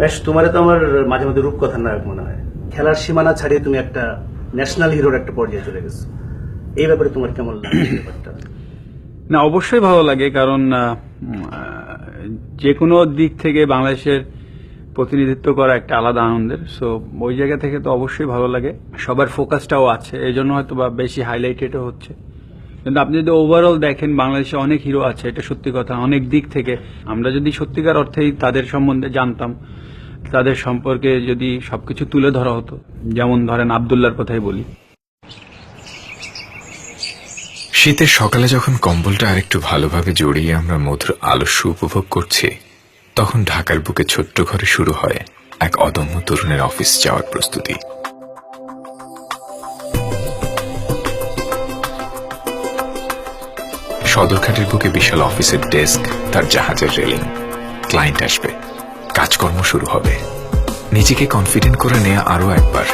বেশ, তোমারে তো আমার মাঝে মধ্যে রূপকথার নায়ক মনে হয়। খেলার সীমানা ছাড়িয়ে তুমি একটা ন্যাশনাল হিরোর একটা পর্যায়ে চলে গেছো। এই ব্যাপারে তোমার কেমন লাগে ব্যাপারটা? না, অবশ্যই ভালো লাগে, কারণ যে কোনো দিক থেকে বাংলাদেশের প্রতিনিধিত্ব করা একটা আলাদা আনন্দের। সো ওই জায়গা থেকে তো অবশ্যই ভালো লাগে। সবার ফোকাসটাও আছে, এই জন্য হয়তো বা বেশি হাইলাইটেডও হচ্ছে। কিন্তু আপনি যদি ওভারঅল দেখেন, বাংলাদেশে অনেক হিরো আছে, এটা সত্যি কথা। অনেক দিক থেকে আমরা যদি সত্যিকার অর্থেই তাদের সম্বন্ধে জানতাম, তাদের সম্পর্কে যদি সবকিছু তুলে ধরা হতো, যেমন ধরেন আব্দুল্লাহর কথাই বলি। শীতের সকালে যখন কম্বলটা আরেকটু ভালোভাবে জড়িয়ে আমরা মধুর আলস্য উপভোগ করছি, তখন ঢাকার বুকে ছোট্ট ঘরে শুরু হয় এক অদম্য তরুণের অফিস যাওয়ার প্রস্তুতি। সদরঘাটের বুকে বিশাল অফিসের ডেস্ক, তার জাহাজের রেলিং। ক্লায়েন্ট আসবে, কাজকর্ম শুরু হবে। নিজেকে কনফিডেন্ট করে নেয়া আরো একবার।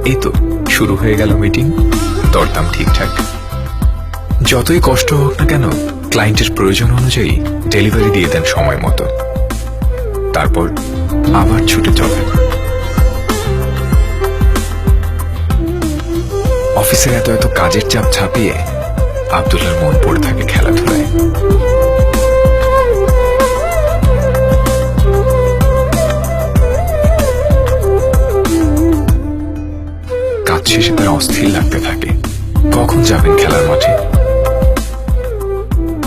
এই তো শুরু হয়ে গেল মিটিং। দরদাম ঠিকঠাক। যতই কষ্ট হোক না কেন, ক্লায়েন্টের প্রয়োজন অনুযায়ী ডেলিভারি দিয়ে দেন সময় মতো। তারপর আবার ছুটে চলে। অফিসের এত এত কাজের চাপ ছাপিয়ে আব্দুল্লাহর মন পড়ে থাকে খেলাধুলায়। কাজ শেষে তার অস্থির লাগতে থাকে, কখন যাবেন খেলার মাঠে।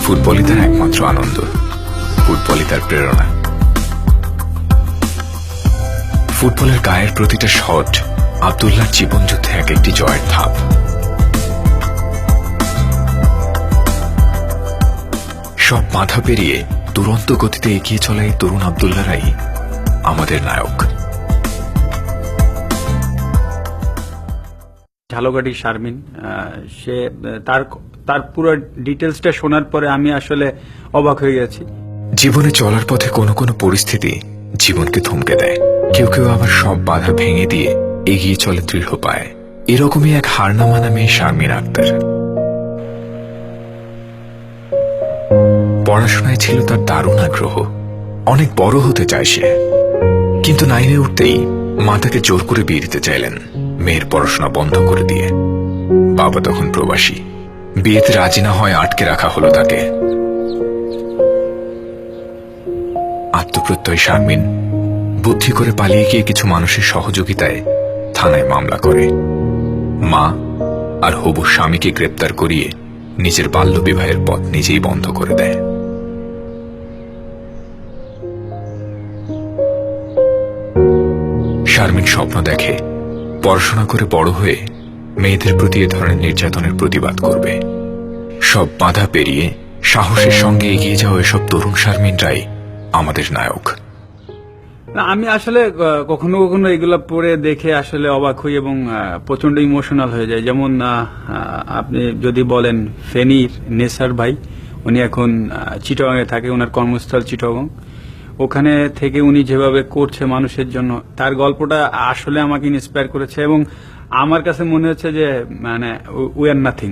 ফুটবলই তার একমাত্র আনন্দ, ফুটবলই তার প্রেরণা। ফুটবলের গায়ের প্রতিটা শট আব্দুল্লাহর জীবনযুদ্ধে এক একটি জয়ের ধাপ। সব বাধা পেরিয়ে দুরন্ত গতিতে এগিয়ে চলা এই তরুণ আব্দুল্লাহরাই আমাদের নায়ক। ঝালকাঠি শারমিন, সে তার পুরো ডিটেলসটা শোনার পরে আমি আসলে অবাক হয়ে গেছি। জীবনে চলার পথে কোনো কোনো পরিস্থিতি জীবনকে থমকে দেয়, কেউ কেউ আবার সব বাধা ভেঙে দিয়ে এগিয়ে চলে দৃঢ় পায়। এরকমই এক হার না মানা মেয়ে শারমিন আক্তার। পড়াশোনায় ছিল তার দারুণ আগ্রহ, অনেক বড় হতে চায় সে। কিন্তু 9-এ উঠতেই মা তাকে জোর করে বিয়ে দিতে চাইলেন, মেয়ের পড়াশোনা বন্ধ করে দিয়ে। বাবা তখন প্রবাসী, বিয়েতে রাজি না হয় আটকে রাখা হলো তাকে। আত্মপ্রত্যয় শারমিন বুদ্ধি করে পালিয়ে গিয়ে কিছু মানুষের সহযোগিতায় থানায় মামলা করে। মা আর হবু স্বামীকে গ্রেপ্তার করিয়ে নিজের বাল্য বিবাহের পথ নিজেই বন্ধ করে দেয়। শারমিন স্বপ্ন দেখে পড়াশোনা করে বড় হয়ে মেয়েদের প্রতি এ ধরনের নির্যাতনের প্রতিবাদ করবে। সব বাধা পেরিয়ে সাহসের সঙ্গে এগিয়ে যাওয়া এসব তরুণ শারমিনরাই আমাদের নায়ক। আমি আসলে কখনো কখনো এগুলা পড়ে দেখে আসলে অবাক হই এবং প্রচন্ড ইমোশনাল হয়ে যায়। যেমন আপনি যদি বলেন ফেনীর নেসার ভাই, উনি এখন চিটাগাংয়ে থাকে, ওনার কর্মস্থল চিটাগাং। ওখানে থেকে উনি যেভাবে করছে মানুষের জন্য, তার গল্পটা আসলে আমাকে ইন্সপায়ার করেছে এবং আমার কাছে মনে হচ্ছে যে মানে উই আর নাথিং।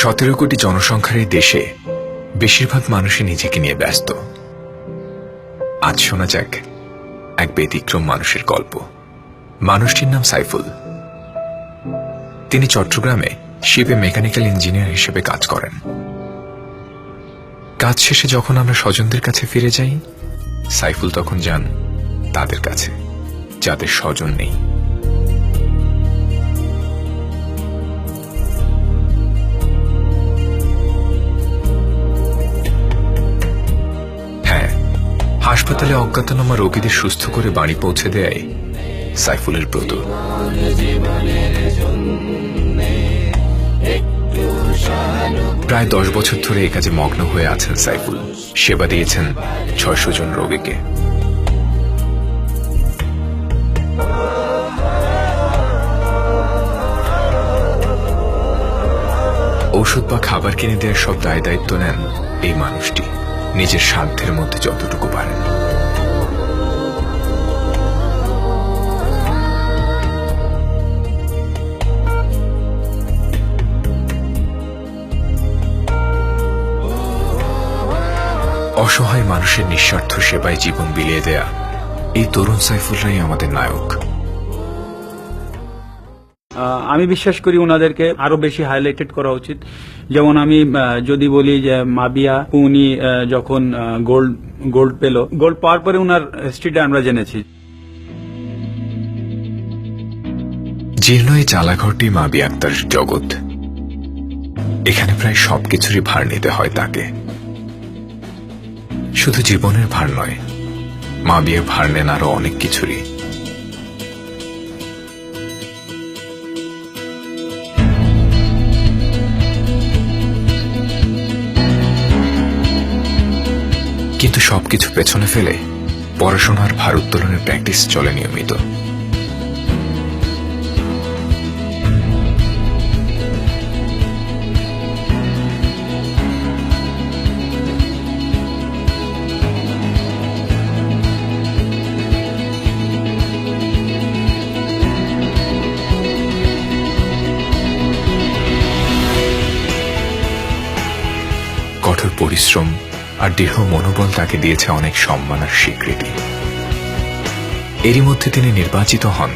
17 কোটি জনসংখ্যার এই দেশে বেশিরভাগ মানুষই নিজেকে নিয়ে ব্যস্ত। আজ শোনা যাক এক ব্যতিক্রম মানুষের গল্প। মানুষটির নাম সাইফুল। তিনি চট্টগ্রামে শিপে মেকানিক্যাল ইঞ্জিনিয়ার হিসেবে কাজ করেন। কাজ শেষে যখন আমরা স্বজনদের কাছে ফিরে যাই, সাইফুল তখন যান তাদের কাছে যাদের স্বজন নেই। হাসপাতালে অজ্ঞাতনামা রোগীদের সুস্থ করে বাড়ি পৌঁছে দেয় সাইফুলের ব্রত। প্রায় 10 বছর ধরে এই কাজে মগ্ন হয়ে আছেন সাইফুল। সেবা দিয়েছেন 600 জন রোগীকে। ঔষধ বা খাবার কিনে দেওয়ার সব দায় দায়িত্ব নেন এই মানুষটি, নিজের সাধ্যের মধ্যে যতটুকু পারেন। অসহায় মানুষের নিঃস্বার্থ সেবায় জীবন বিলিয়ে দেয়া এই তরুণ সাইফুলরাই আমাদের নায়ক। আমি বিশ্বাস করি ওনাদেরকে আরো বেশি হাইলাইটেড করা উচিত। যেমন আমি যদি বলি যে মাবিয়া উনি যখন গোল্ড পেল, গোল্ড পাওয়ার পরে ওনার হিস্ট্রিটা আমরা জেনেছি। জীর্ণ এই চালাঘরটি মাবিয়া আক্তার জগৎ। এখানে প্রায় সবকিছুরই ভার নিতে হয় তাকে। শুধু জীবনের ভার নয়, মাবিয়া ভার নেন আরো অনেক কিছুরই। কিন্তু সবকিছু পেছনে ফেলে পড়াশোনার ভার উত্তোলনের প্র্যাকটিস চলে নিয়মিত। কঠোর পরিশ্রম আর দৃঢ় মনোবল তাকে দিয়েছে অনেক সম্মান আর স্বীকৃতি। এরই মধ্যে তিনি নির্বাচিত হন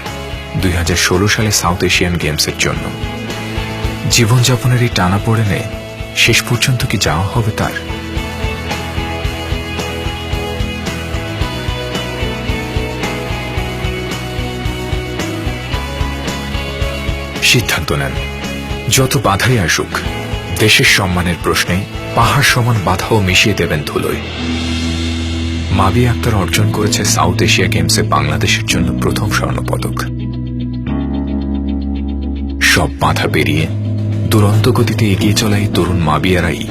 2016 সালে সাউথ এশিয়ান গেমসের জন্য। জীবনযাপনের এই টানাপোড়েনে শেষ পর্যন্ত কি যাওয়া হবে তার? সিদ্ধান্ত নেন, যত বাধাই আসুক দেশের সম্মানের প্রশ্নে পাহাড় সমান বাধাও মিশিয়ে দেবেন ধুলোয়। মাবিয়া আক্তার অর্জন করেছে সাউথ এশিয়া গেমসে বাংলাদেশের জন্য প্রথম স্বর্ণপদক। সব বাধা পেরিয়ে দুরন্ত গতিতে এগিয়ে চলা এই তরুণ মাবিয়ারাই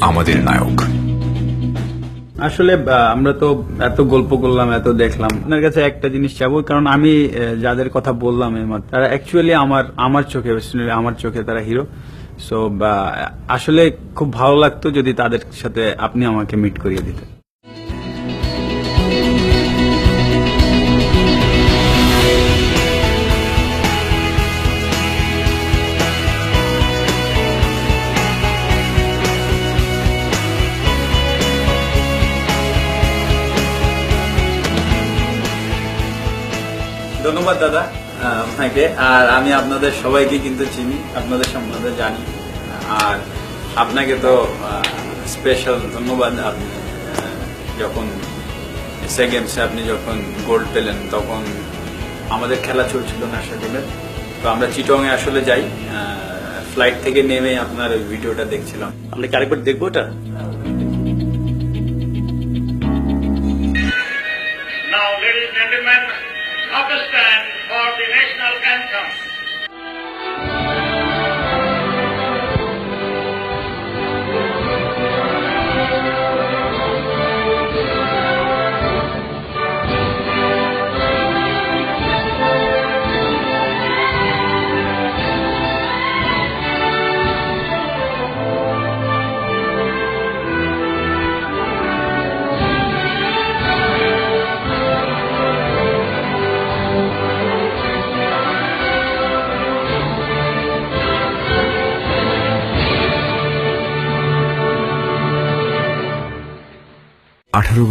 আমাদের নায়ক। আসলে আমরা তো এত গল্প করলাম, এত দেখলাম, আপনার কাছে একটা জিনিস চাবো, কারণ আমি যাদের কথা বললাম এইমাত্র তারা অ্যাকচুয়ালি আমার চোখে তারা হিরো। সো আসলে খুব ভালো লাগতো যদি তাদের সাথে আপনি আমাকে মিট করিয়ে দিতেন। ধন্যবাদ দাদা আপনাকে। আর আমি আপনাদের সবাইকে কিন্তু চিনি, আপনাদের সম্বন্ধে জানি। আর আপনাকে তো স্পেশাল ধন্যবাদ। আপনি যখন এসএ গেমসে আপনি যখন গোল্ড পেলেন তখন আমাদের খেলা চলছিল ন্যাশনাল টিমের। তো আমরা চিটংয়ে আসলে যাই, ফ্লাইট থেকে নেমে আপনার ওই ভিডিওটা দেখছিলাম। আমরা কি আরেকবার দেখবো ওটা? Now, ladies and gentlemen, up a stand for the national anthem.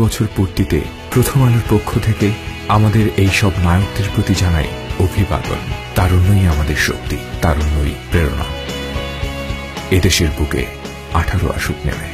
বছর পূর্তিতে প্রথম আলোর পক্ষ থেকে আমাদের এই সব নায়কদের প্রতি জানাই অভিবাদন। তারুণ্যই আমাদের শক্তি, তারুণ্যই প্রেরণা। এদেশের বুকে 18 আসুক নেমে।